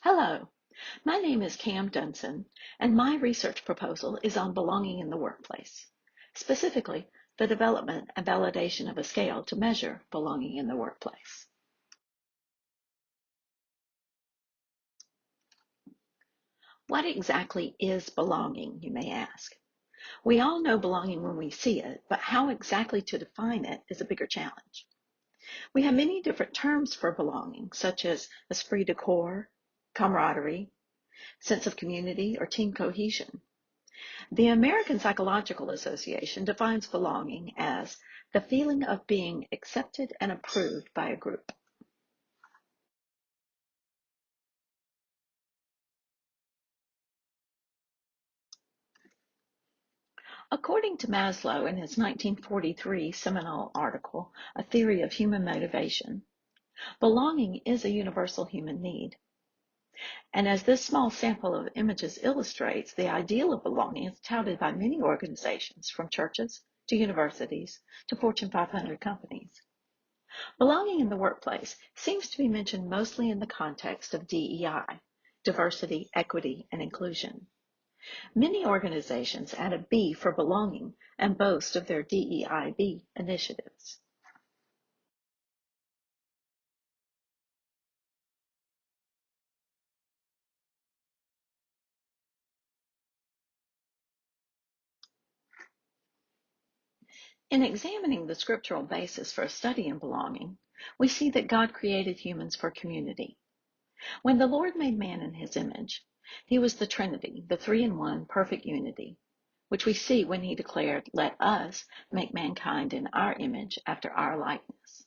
Hello, my name is CDunson, and my research proposal is on belonging in the workplace, specifically the development and validation of a scale to measure belonging in the workplace. What exactly is belonging, you may ask? We all know belonging when we see it, but how exactly to define it is a bigger challenge. We have many different terms for belonging, such as esprit de corps, camaraderie, sense of community, or team cohesion. The American Psychological Association defines belonging as the feeling of being accepted and approved by a group. According to Maslow in his 1943 seminal article, A Theory of Human Motivation, belonging is a universal human need. And as this small sample of images illustrates, the ideal of belonging is touted by many organizations, from churches to universities to Fortune 500 companies. Belonging in the workplace seems to be mentioned mostly in the context of DEI, diversity, equity, and inclusion. Many organizations add a B for belonging and boast of their DEIB initiatives. In examining the scriptural basis for a study in belonging, we see that God created humans for community. When the Lord made man in his image, he was the Trinity, the three-in-one perfect unity, which we see when he declared, "Let us make mankind in our image after our likeness."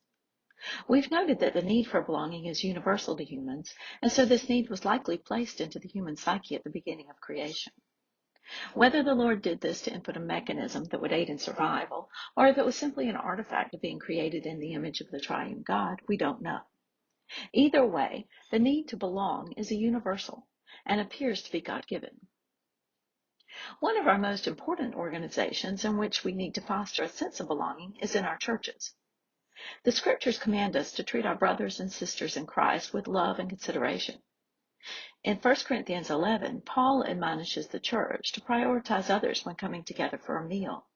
We've noted that the need for belonging is universal to humans, and so this need was likely placed into the human psyche at the beginning of creation. Whether the Lord did this to input a mechanism that would aid in survival, or if it was simply an artifact of being created in the image of the triune God, we don't know. Either way, the need to belong is a universal and appears to be God-given. One of our most important organizations in which we need to foster a sense of belonging is in our churches. The scriptures command us to treat our brothers and sisters in Christ with love and consideration. In 1 Corinthians 11, Paul admonishes the church to prioritize others when coming together for a meal,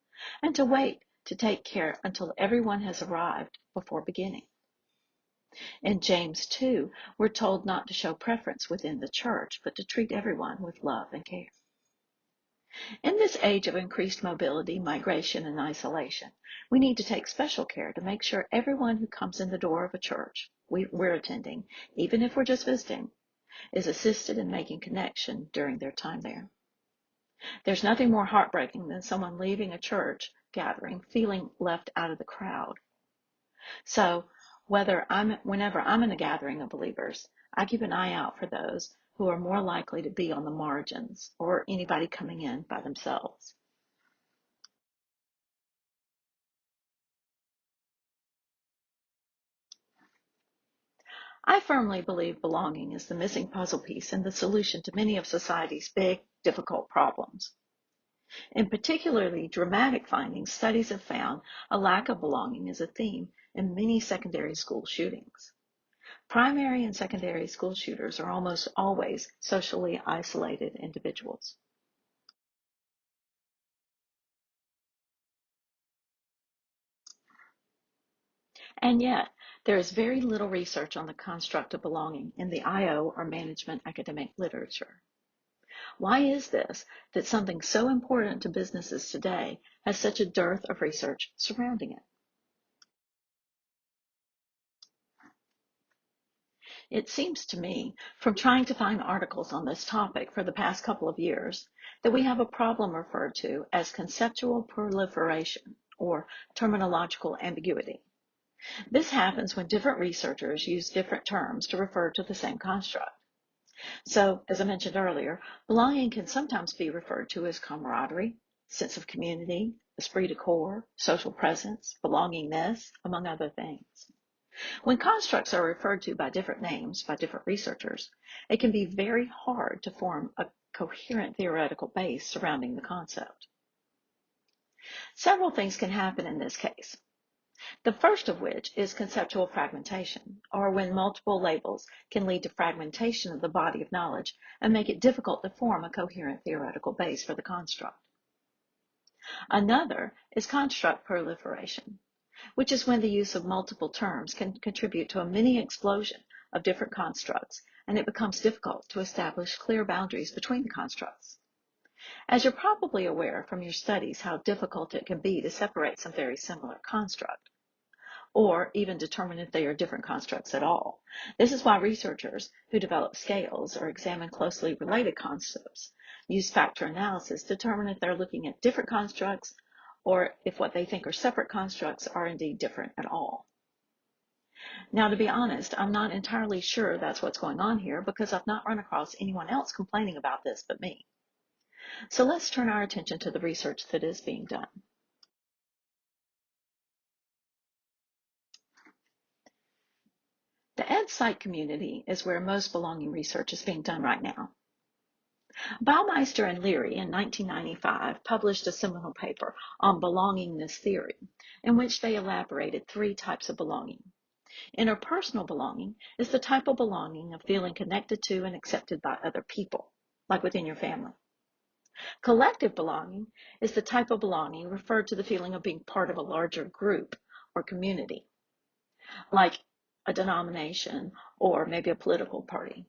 and to wait to take care until everyone has arrived before beginning. In James 2, we're told not to show preference within the church, but to treat everyone with love and care. In this age of increased mobility, migration, and isolation, we need to take special care to make sure everyone who comes in the door of a church we're attending, even if we're just visiting, is assisted in making connection during their time there. There's nothing more heartbreaking than someone leaving a church gathering feeling left out of the crowd. So whenever I'm in a gathering of believers, I keep an eye out for those who are more likely to be on the margins or anybody coming in by themselves. I firmly believe belonging is the missing puzzle piece and the solution to many of society's big, difficult problems. In particularly dramatic findings, studies have found a lack of belonging is a theme in many secondary school shootings. Primary and secondary school shooters are almost always socially isolated individuals. And yet, there is very little research on the construct of belonging in the IO or management academic literature. Why is this that something so important to businesses today has such a dearth of research surrounding it? It seems to me, from trying to find articles on this topic for the past couple of years, that we have a problem referred to as conceptual proliferation or terminological ambiguity. This happens when different researchers use different terms to refer to the same construct. So, as I mentioned earlier, belonging can sometimes be referred to as camaraderie, sense of community, esprit de corps, social presence, belongingness, among other things. When constructs are referred to by different names by different researchers, it can be very hard to form a coherent theoretical base surrounding the concept. Several things can happen in this case. The first of which is conceptual fragmentation, or when multiple labels can lead to fragmentation of the body of knowledge and make it difficult to form a coherent theoretical base for the construct. Another is construct proliferation, which is when the use of multiple terms can contribute to a mini explosion of different constructs, and it becomes difficult to establish clear boundaries between constructs. As you're probably aware from your studies how difficult it can be to separate some very similar construct, or even determine if they are different constructs at all. This is why researchers who develop scales or examine closely related concepts use factor analysis to determine if they're looking at different constructs or if what they think are separate constructs are indeed different at all. Now, to be honest, I'm not entirely sure that's what's going on here because I've not run across anyone else complaining about this but me. So let's turn our attention to the research that is being done. The ed-psych community is where most belonging research is being done right now. Baumeister and Leary in 1995 published a seminal paper on belongingness theory, in which they elaborated 3 types of belonging. Interpersonal belonging is the type of belonging of feeling connected to and accepted by other people, like within your family. Collective belonging is the type of belonging referred to the feeling of being part of a larger group or community, like a denomination or maybe a political party.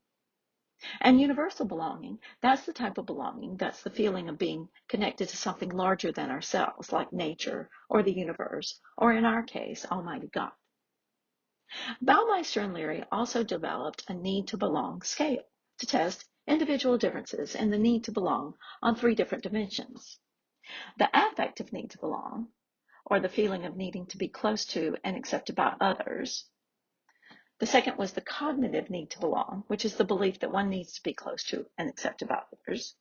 And universal belonging, that's the type of belonging that's the feeling of being connected to something larger than ourselves, like nature or the universe, or in our case, Almighty God. Baumeister and Leary also developed a need to belong scale to test individual differences in the need to belong on 3 different dimensions. The affective need to belong, or the feeling of needing to be close to and accepted by others. The second was the cognitive need to belong, which is the belief that one needs to be close to and accepted by others.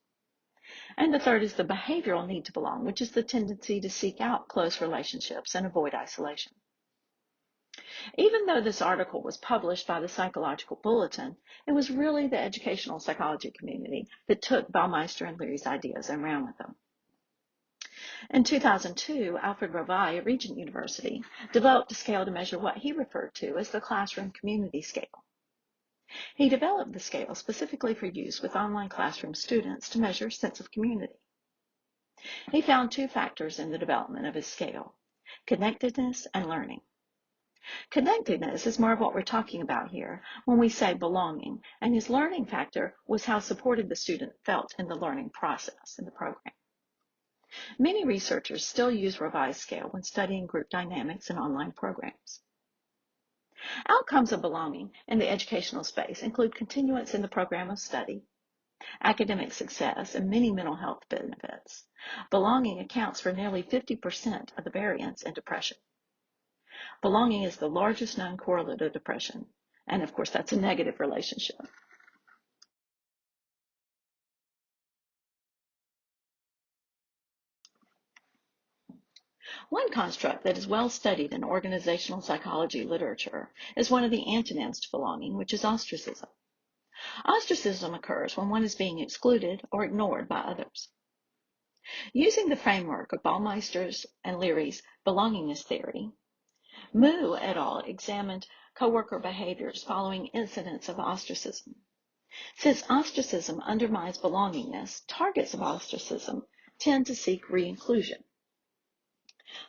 And the third is the behavioral need to belong, which is the tendency to seek out close relationships and avoid isolation. Even though this article was published by the Psychological Bulletin, it was really the educational psychology community that took Baumeister and Leary's ideas and ran with them. In 2002, Alfred Rovai at Regent University developed a scale to measure what he referred to as the classroom community scale. He developed the scale specifically for use with online classroom students to measure sense of community. He found 2 factors in the development of his scale: connectedness and learning. Connectedness is more of what we're talking about here when we say belonging, and his learning factor was how supported the student felt in the learning process in the program. Many researchers still use Rovai's scale when studying group dynamics in online programs. Outcomes of belonging in the educational space include continuance in the program of study, academic success, and many mental health benefits. Belonging accounts for nearly 50% of the variance in depression. Belonging is the largest known correlate of depression, and of course that's a negative relationship. One construct that is well studied in organizational psychology literature is one of the antonyms to belonging, which is ostracism. Ostracism occurs when one is being excluded or ignored by others. Using the framework of Baumeister's and Leary's belongingness theory, Mu et al. Examined coworker behaviors following incidents of ostracism. Since ostracism undermines belongingness, targets of ostracism tend to seek re-inclusion.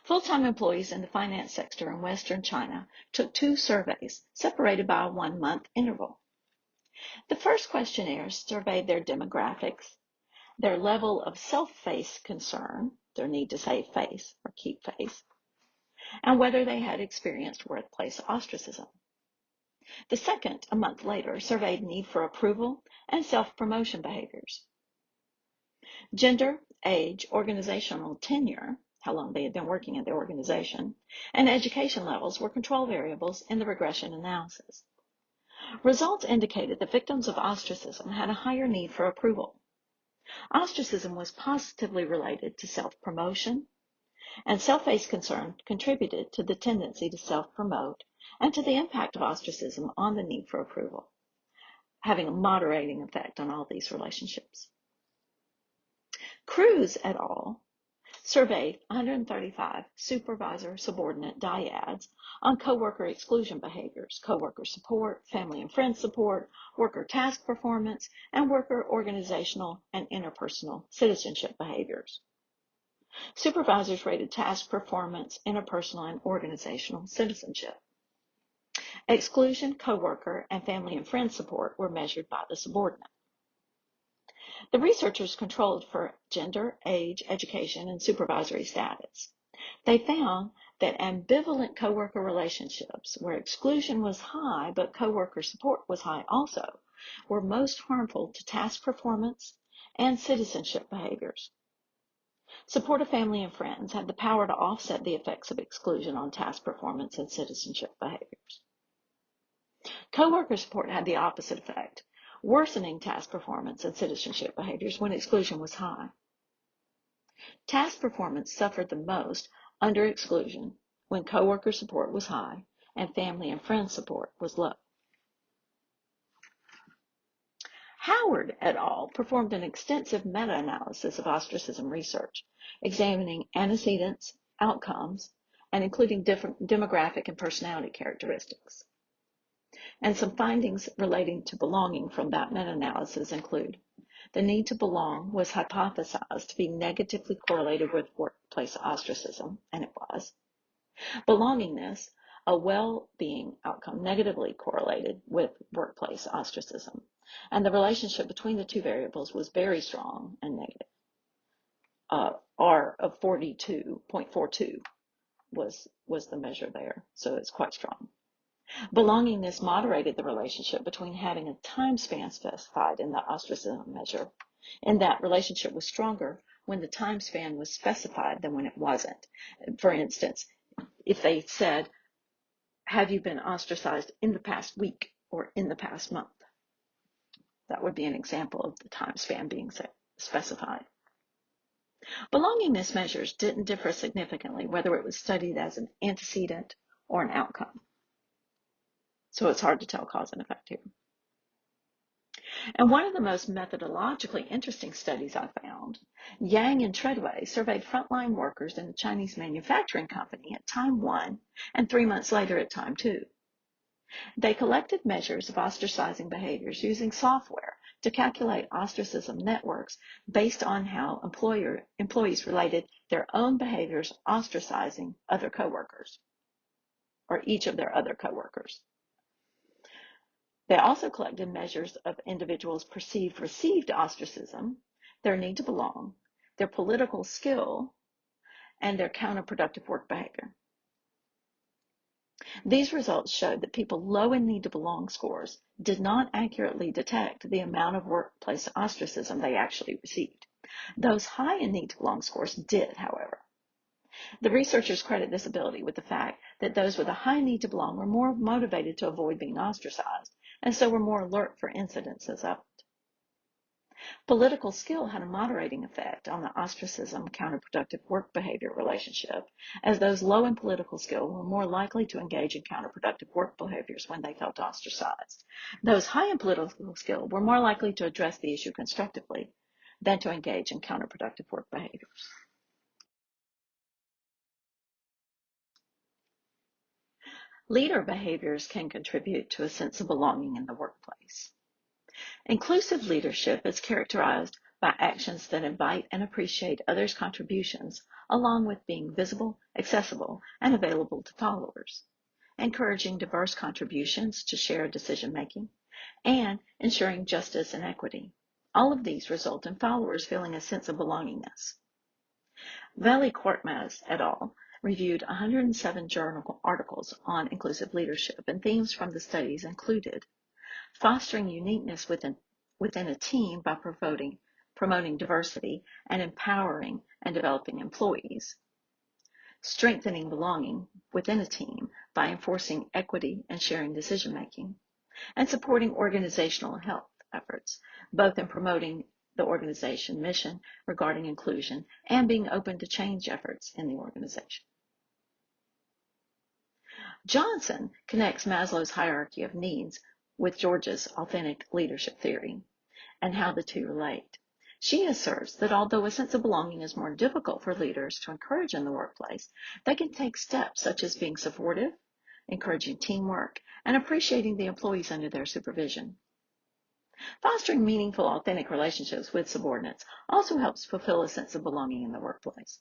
Full-time employees in the finance sector in Western China took 2 surveys separated by a 1-month interval. The first questionnaire surveyed their demographics, their level of self-face concern, their need to save face or keep face, and whether they had experienced workplace ostracism. The second, a month later, surveyed need for approval and self-promotion behaviors. Gender, age, organizational tenure, how long they had been working at the organization, and education levels were control variables in the regression analysis. Results indicated that victims of ostracism had a higher need for approval. Ostracism was positively related to self-promotion, and self-face concern contributed to the tendency to self-promote and to the impact of ostracism on the need for approval, having a moderating effect on all these relationships. Cruz et al. surveyed 135 supervisor-subordinate dyads on coworker exclusion behaviors, coworker support, family and friend support, worker task performance, and worker organizational and interpersonal citizenship behaviors. Supervisors rated task performance, interpersonal, and organizational citizenship. Exclusion, coworker, and family and friend support were measured by the subordinate. The researchers controlled for gender, age, education, and supervisory status. They found that ambivalent coworker relationships, where exclusion was high but coworker support was high also, were most harmful to task performance and citizenship behaviors. Support of family and friends had the power to offset the effects of exclusion on task performance and citizenship behaviors. Coworker support had the opposite effect, worsening task performance and citizenship behaviors when exclusion was high. Task performance suffered the most under exclusion when coworker support was high and family and friend support was low. Howard et al. Performed an extensive meta-analysis of ostracism research, examining antecedents, outcomes, and including different demographic and personality characteristics. And some findings relating to belonging from that meta-analysis include: the need to belong was hypothesized to be negatively correlated with workplace ostracism, and it was. Belongingness, a well-being outcome, negatively correlated with workplace ostracism, and the relationship between the two variables was very strong and negative. R of 42.42 was the measure there, so it's quite strong. Belongingness moderated the relationship between having a time span specified in the ostracism measure, and that relationship was stronger when the time span was specified than when it wasn't. For instance, if they said, have you been ostracized in the past week or in the past month? That would be an example of the time span being specified. Belongingness measures didn't differ significantly whether it was studied as an antecedent or an outcome. So it's hard to tell cause and effect here. And one of the most methodologically interesting studies I found, Yang and Treadway surveyed frontline workers in a Chinese manufacturing company at time 1 and 3 months later at time 2. They collected measures of ostracizing behaviors using software to calculate ostracism networks based on how employees related their own behaviors ostracizing other coworkers, or each of their other coworkers. They also collected measures of individuals' perceived received ostracism, their need to belong, their political skill, and their counterproductive work behavior. These results showed that people low in need to belong scores did not accurately detect the amount of workplace ostracism they actually received. Those high in need to belong scores did, however. The researchers credit this ability with the fact that those with a high need to belong were more motivated to avoid being ostracized, and so were more alert for incidences of it. Political skill had a moderating effect on the ostracism counterproductive work behavior relationship, as those low in political skill were more likely to engage in counterproductive work behaviors when they felt ostracized. Those high in political skill were more likely to address the issue constructively than to engage in counterproductive work behaviors. Leader behaviors can contribute to a sense of belonging in the workplace. Inclusive leadership is characterized by actions that invite and appreciate others' contributions, along with being visible, accessible, and available to followers, encouraging diverse contributions to shared decision-making, and ensuring justice and equity. All of these result in followers feeling a sense of belongingness. Valley-Kortmaz et al. Reviewed 107 journal articles on inclusive leadership, and themes from the studies included fostering uniqueness within a team by promoting diversity and empowering and developing employees, strengthening belonging within a team by enforcing equity and sharing decision-making, and supporting organizational health efforts, both in promoting the organization mission regarding inclusion and being open to change efforts in the organization. Johnson connects Maslow's hierarchy of needs with George's authentic leadership theory and how the two relate. She asserts that although a sense of belonging is more difficult for leaders to encourage in the workplace, they can take steps such as being supportive, encouraging teamwork, and appreciating the employees under their supervision. Fostering meaningful, authentic relationships with subordinates also helps fulfill a sense of belonging in the workplace.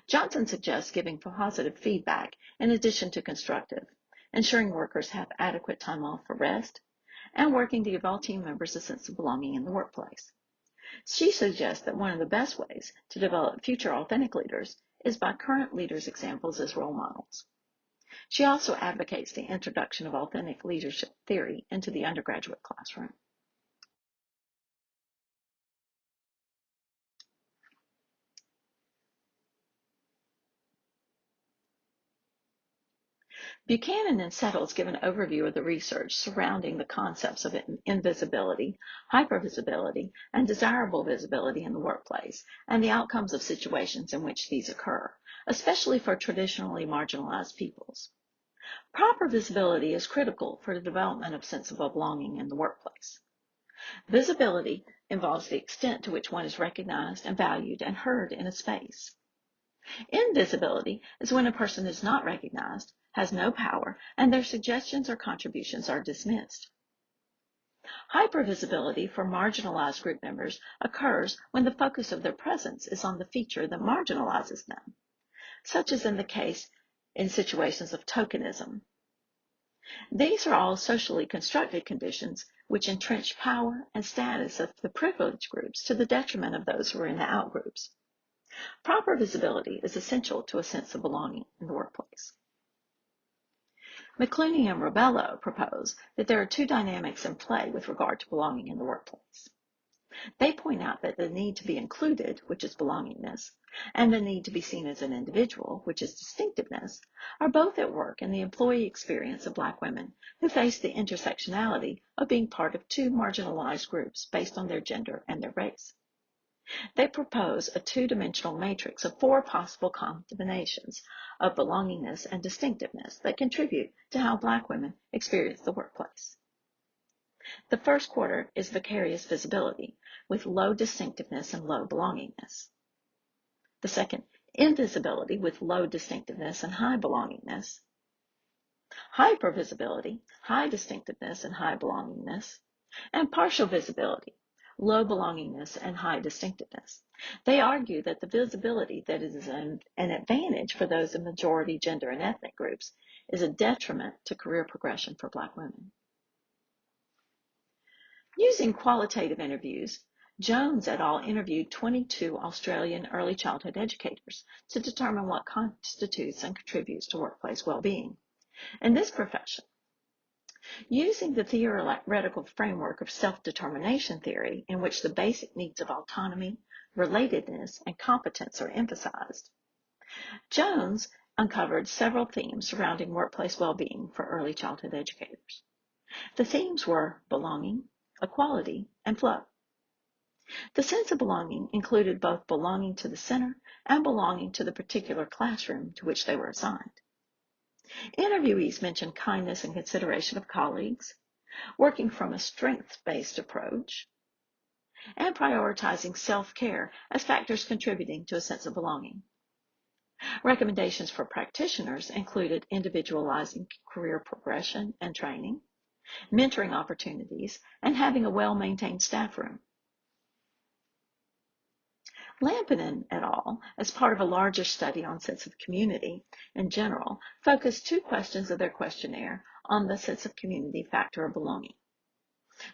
Johnson suggests giving positive feedback in addition to constructive, ensuring workers have adequate time off for rest, and working to give all team members a sense of belonging in the workplace. She suggests that one of the best ways to develop future authentic leaders is by current leaders' examples as role models. She also advocates the introduction of authentic leadership theory into the undergraduate classroom. Buchanan and Settles give an overview of the research surrounding the concepts of invisibility, hypervisibility, and desirable visibility in the workplace, and the outcomes of situations in which these occur, especially for traditionally marginalized peoples. Proper visibility is critical for the development of sense of belonging in the workplace. Visibility involves the extent to which one is recognized and valued and heard in a space. Invisibility is when a person is not recognized, has no power, and their suggestions or contributions are dismissed. Hypervisibility for marginalized group members occurs when the focus of their presence is on the feature that marginalizes them, such as in the case in situations of tokenism. These are all socially constructed conditions which entrench power and status of the privileged groups to the detriment of those who are in the outgroups. Proper visibility is essential to a sense of belonging in the workplace. McClooney and Robello propose that there are two dynamics in play with regard to belonging in the workplace. They point out that the need to be included, which is belongingness, and the need to be seen as an individual, which is distinctiveness, are both at work in the employee experience of Black women who face the intersectionality of being part of two marginalized groups based on their gender and their race. They propose a two-dimensional matrix of four possible combinations of belongingness and distinctiveness that contribute to how Black women experience the workplace. The first quarter is vicarious visibility, with low distinctiveness and low belongingness. The second, invisibility, with low distinctiveness and high belongingness. Hypervisibility, high distinctiveness and high belongingness. And partial visibility, low belongingness and high distinctiveness. They argue that the visibility that is an advantage for those in majority gender and ethnic groups is a detriment to career progression for Black women. Using qualitative interviews, Jones et al. Interviewed 22 Australian early childhood educators to determine what constitutes and contributes to workplace well-being. In this profession, using the theoretical framework of self-determination theory, in which the basic needs of autonomy, relatedness, and competence are emphasized, Jones uncovered several themes surrounding workplace well-being for early childhood educators. The themes were belonging, equality, and flow. The sense of belonging included both belonging to the center and belonging to the particular classroom to which they were assigned. Interviewees mentioned kindness and consideration of colleagues, working from a strengths-based approach, and prioritizing self-care as factors contributing to a sense of belonging. Recommendations for practitioners included individualizing career progression and training, mentoring opportunities, and having a well-maintained staff room. Lampinen et al., as part of a larger study on sense of community in general, focused two questions of their questionnaire on the sense of community factor of belonging.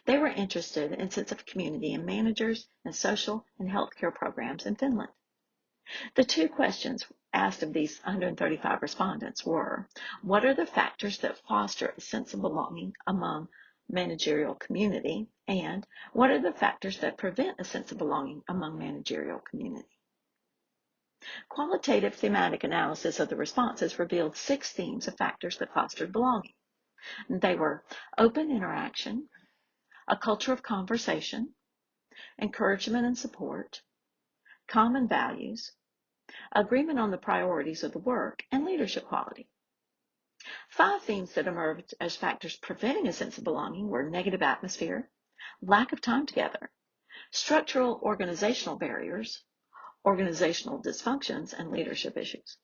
They were interested in sense of community in managers and social and healthcare programs in Finland. The two questions asked of these 135 respondents were, what are the factors that foster a sense of belonging among managerial community, and what are the factors that prevent a sense of belonging among managerial community? Qualitative thematic analysis of the responses revealed 6 themes of factors that fostered belonging. They were open interaction, a culture of conversation, encouragement and support, common values, agreement on the priorities of the work, and leadership quality. 5 themes that emerged as factors preventing a sense of belonging were negative atmosphere, lack of time together, structural organizational barriers, organizational dysfunctions, and leadership issues.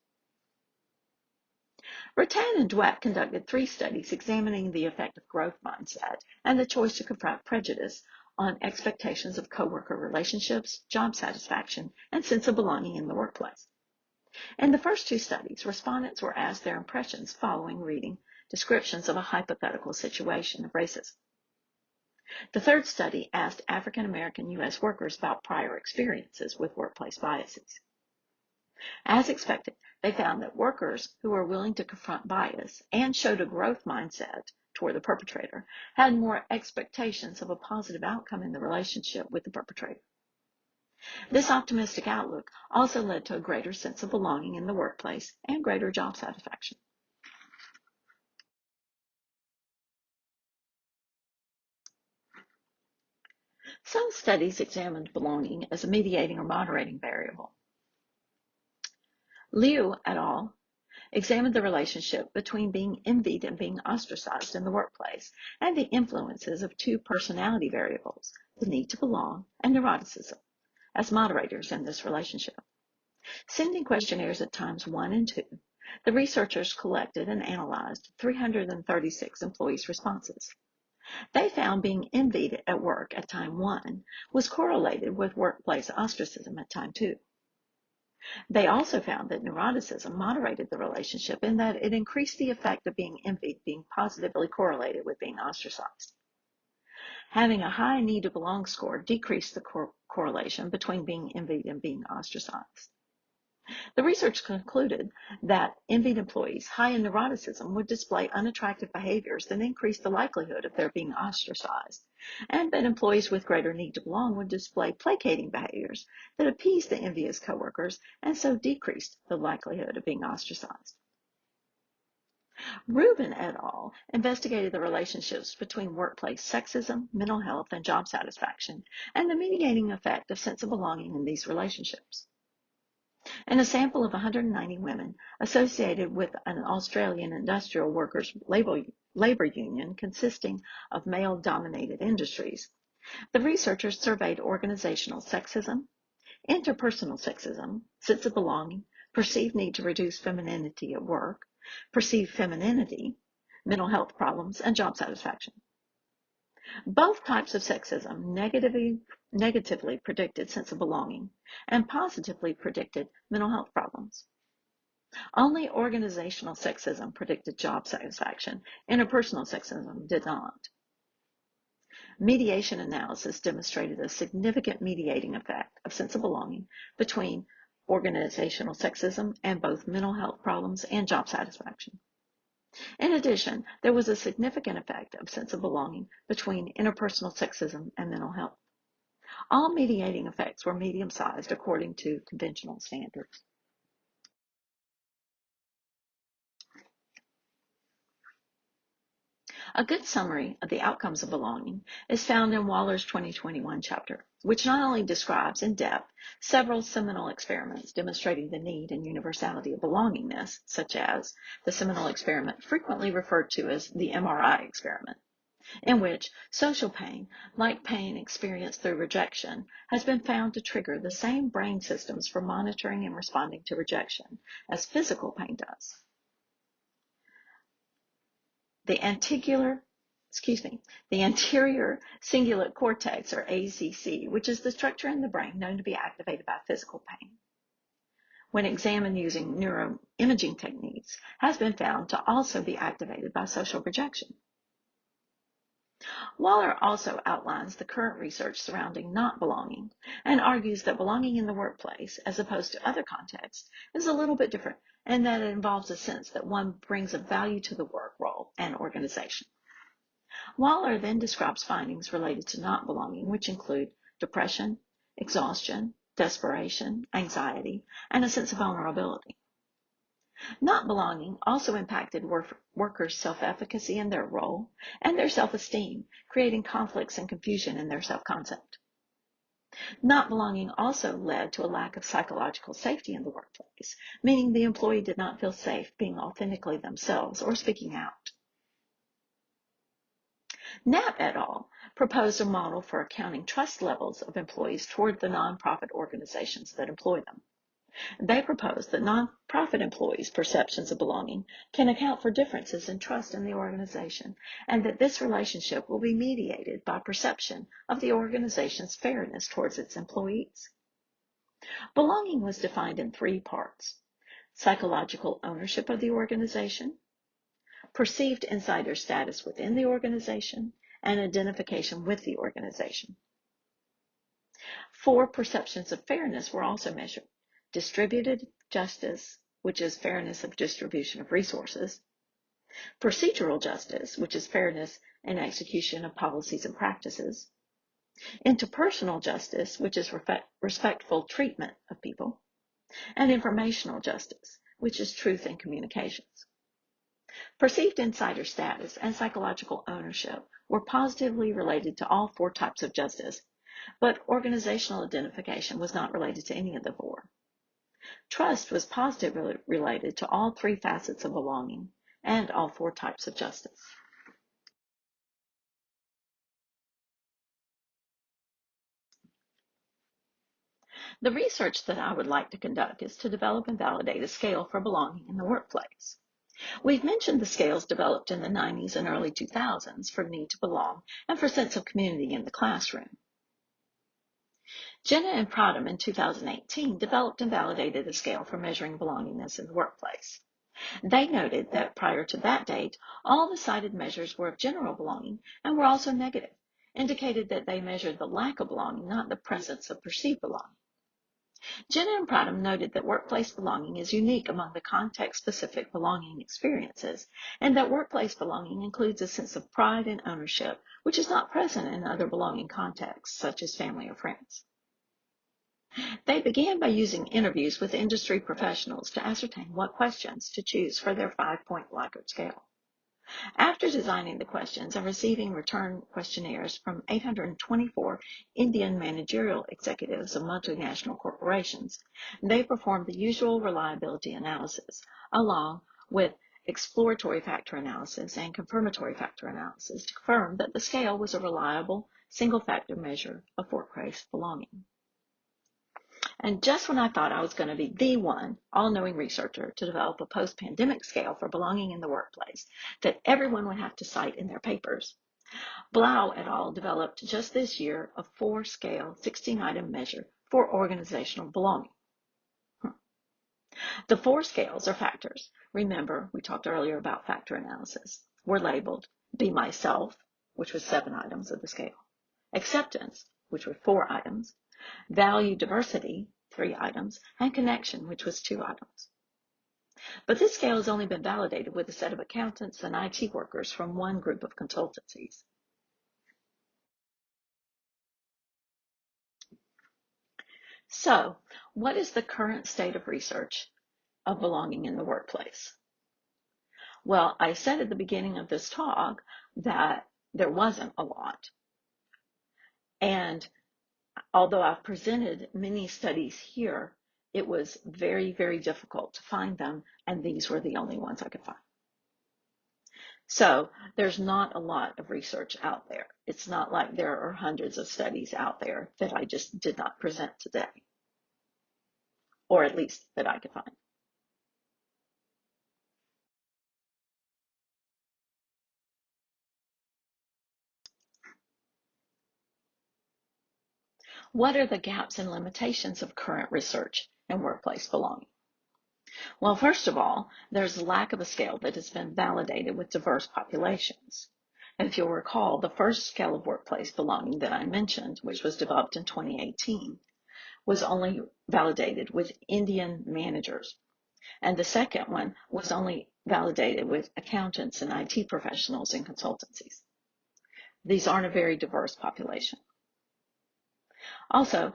Rattan and Dweck conducted 3 studies examining the effect of growth mindset and the choice to confront prejudice on expectations of coworker relationships, job satisfaction, and sense of belonging in the workplace. In the first 2 studies, respondents were asked their impressions following reading descriptions of a hypothetical situation of racism. The third study asked African American U.S. workers about prior experiences with workplace biases. As expected, they found that workers who were willing to confront bias and showed a growth mindset toward the perpetrator had more expectations of a positive outcome in the relationship with the perpetrator. This optimistic outlook also led to a greater sense of belonging in the workplace and greater job satisfaction. Some studies examined belonging as a mediating or moderating variable. Liu et al. Examined the relationship between being envied and being ostracized in the workplace and the influences of 2 personality variables, the need to belong and neuroticism, as moderators in this relationship. Sending questionnaires at times 1 and 2, the researchers collected and analyzed 336 employees' responses. They found being envied at work at time 1 was correlated with workplace ostracism at time 2. They also found that neuroticism moderated the relationship in that it increased the effect of being envied being positively correlated with being ostracized. Having a high need to belong score decreased the correlation between being envied and being ostracized. The research concluded that envied employees high in neuroticism would display unattractive behaviors that increased the likelihood of their being ostracized, and that employees with greater need to belong would display placating behaviors that appeased the envious coworkers and so decreased the likelihood of being ostracized. Rubin et al. Investigated the relationships between workplace sexism, mental health, and job satisfaction, and the mediating effect of sense of belonging in these relationships. In a sample of 190 women associated with an Australian industrial workers' labor union consisting of male-dominated industries, the researchers surveyed organizational sexism, interpersonal sexism, sense of belonging, perceived need to reduce femininity at work, perceived femininity, mental health problems, and job satisfaction. Both types of sexism negatively predicted sense of belonging and positively predicted mental health problems. Only organizational sexism predicted job satisfaction. Interpersonal sexism did not. Mediation analysis demonstrated a significant mediating effect of sense of belonging between organizational sexism and both mental health problems and job satisfaction. In addition, there was a significant effect of sense of belonging between interpersonal sexism and mental health. All mediating effects were medium-sized according to conventional standards. A good summary of the outcomes of belonging is found in Waller's 2021 chapter, which not only describes in depth several seminal experiments demonstrating the need and universality of belongingness, such as the seminal experiment frequently referred to as the MRI experiment, in which social pain, like pain experienced through rejection, has been found to trigger the same brain systems for monitoring and responding to rejection as physical pain does. The anterior cingulate cortex, or ACC, which is the structure in the brain known to be activated by physical pain, when examined using neuroimaging techniques, has been found to also be activated by social rejection. Waller also outlines the current research surrounding not belonging and argues that belonging in the workplace, as opposed to other contexts, is a little bit different, and that it involves a sense that one brings a value to the work role and organization. Waller then describes findings related to not belonging, which include depression, exhaustion, desperation, anxiety, and a sense of vulnerability. Not belonging also impacted workers' self-efficacy in their role and their self-esteem, creating conflicts and confusion in their self-concept. Not belonging also led to a lack of psychological safety in the workplace, meaning the employee did not feel safe being authentically themselves or speaking out. Knapp et al. Proposed a model for accounting trust levels of employees toward the nonprofit organizations that employ them. They proposed that nonprofit employees' perceptions of belonging can account for differences in trust in the organization, and that this relationship will be mediated by perception of the organization's fairness towards its employees. Belonging was defined in 3 parts: psychological ownership of the organization, perceived insider status within the organization, and identification with the organization. 4 perceptions of fairness were also measured: distributed justice, which is fairness of distribution of resources; procedural justice, which is fairness in execution of policies and practices; interpersonal justice, which is respectful treatment of people; and informational justice, which is truth in communications. Perceived insider status and psychological ownership were positively related to all 4 types of justice, but organizational identification was not related to any of the 4. Trust was positively related to all 3 facets of belonging and all 4 types of justice. The research that I would like to conduct is to develop and validate a scale for belonging in the workplace. We've mentioned the scales developed in the 90s and early 2000s for need to belong and for sense of community in the classroom. Jenna and Pradham in 2018 developed and validated a scale for measuring belongingness in the workplace. They noted that prior to that date, all the cited measures were of general belonging and were also negative, indicated that they measured the lack of belonging, not the presence of perceived belonging. Jenna and Pradham noted that workplace belonging is unique among the context-specific belonging experiences, and that workplace belonging includes a sense of pride and ownership, which is not present in other belonging contexts, such as family or friends. They began by using interviews with industry professionals to ascertain what questions to choose for their 5-point Likert scale. After designing the questions and receiving return questionnaires from 824 Indian managerial executives of multinational corporations, they performed the usual reliability analysis, along with exploratory factor analysis and confirmatory factor analysis to confirm that the scale was a reliable, single-factor measure of workplace belonging. And just when I thought I was going to be the one all-knowing researcher to develop a post-pandemic scale for belonging in the workplace that everyone would have to cite in their papers, Blau et al. Developed just this year a 4-scale, 16-item measure for organizational belonging. The 4 scales or factors, remember we talked earlier about factor analysis, were labeled Be Myself, which was 7 items of the scale, Acceptance, which were 4 items, Value Diversity, 3 items, and Connection, which was 2 items. But this scale has only been validated with a set of accountants and IT workers from one group of consultancies. So, what is the current state of research of belonging in the workplace? Well, I said at the beginning of this talk that there wasn't a lot. And although I've presented many studies here, it was very, very difficult to find them, and these were the only ones I could find. So there's not a lot of research out there. It's not like there are hundreds of studies out there that I just did not present today, or at least that I could find. What are the gaps and limitations of current research in workplace belonging? Well, first of all, there's a lack of a scale that has been validated with diverse populations. If you'll recall, the first scale of workplace belonging that I mentioned, which was developed in 2018, was only validated with Indian managers. And the second one was only validated with accountants and IT professionals and consultancies. These aren't a very diverse population. Also,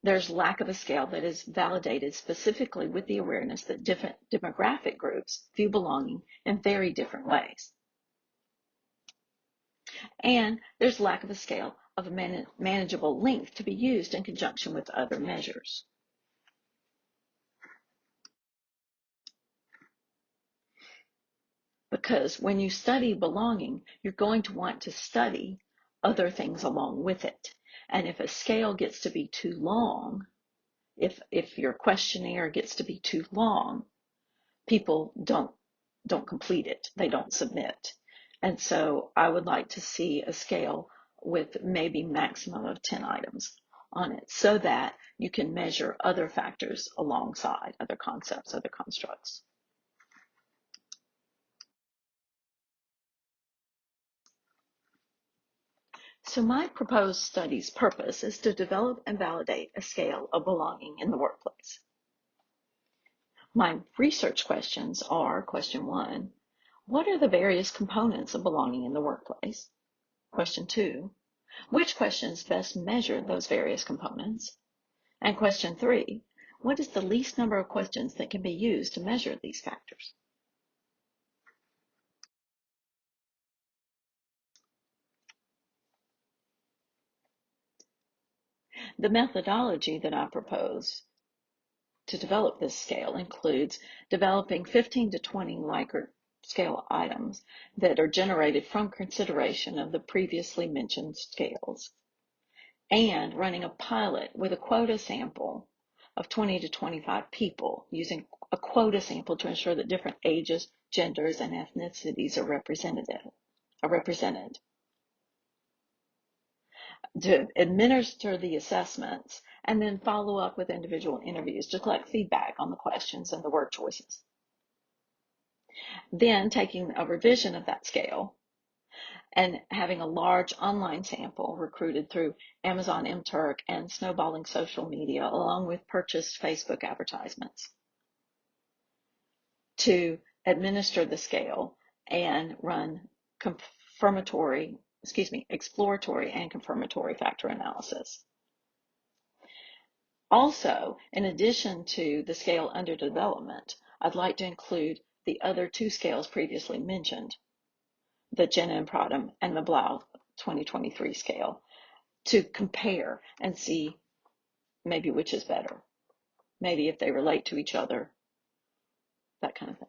there's lack of a scale that is validated specifically with the awareness that different demographic groups view belonging in very different ways. And there's lack of a scale of a manageable length to be used in conjunction with other measures. Because when you study belonging, you're going to want to study other things along with it. And if a scale gets to be too long, if your questionnaire gets to be too long, people don't complete it. They don't submit. And so I would like to see a scale with maybe maximum of 10 items on it so that you can measure other factors alongside, other concepts, other constructs. So my proposed study's purpose is to develop and validate a scale of belonging in the workplace. My research questions are: question 1, what are the various components of belonging in the workplace? Question 2, which questions best measure those various components? And question 3, what is the least number of questions that can be used to measure these factors? The methodology that I propose to develop this scale includes developing 15 to 20 Likert scale items that are generated from consideration of the previously mentioned scales, and running a pilot with a quota sample of 20 to 25 people, using a quota sample to ensure that different ages, genders, and ethnicities are represented, to administer the assessments, and then follow up with individual interviews to collect feedback on the questions and the word choices. Then taking a revision of that scale and having a large online sample recruited through Amazon MTurk and snowballing social media, along with purchased Facebook advertisements, to administer the scale and run exploratory and confirmatory factor analysis. Also, in addition to the scale under development, I'd like to include the other 2 scales previously mentioned, the Jenna and Pradham and the Blau 2023 scale, to compare and see maybe which is better, maybe if they relate to each other, that kind of thing.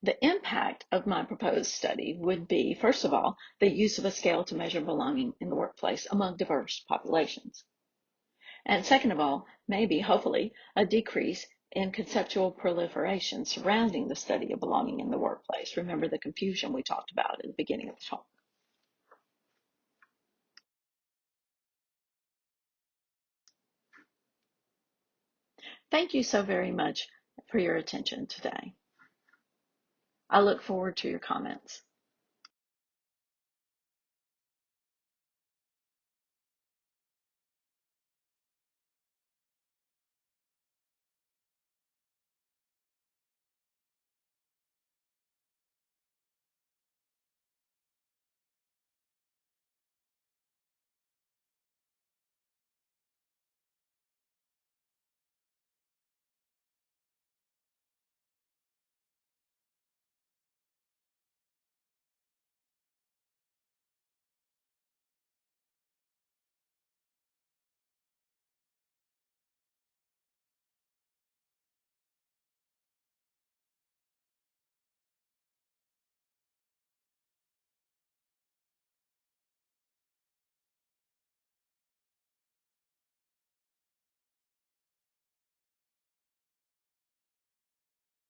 The impact of my proposed study would be, first of all, the use of a scale to measure belonging in the workplace among diverse populations. And second of all, maybe, hopefully, a decrease in conceptual proliferation surrounding the study of belonging in the workplace. Remember the confusion we talked about at the beginning of the talk. Thank you so very much for your attention today. I look forward to your comments.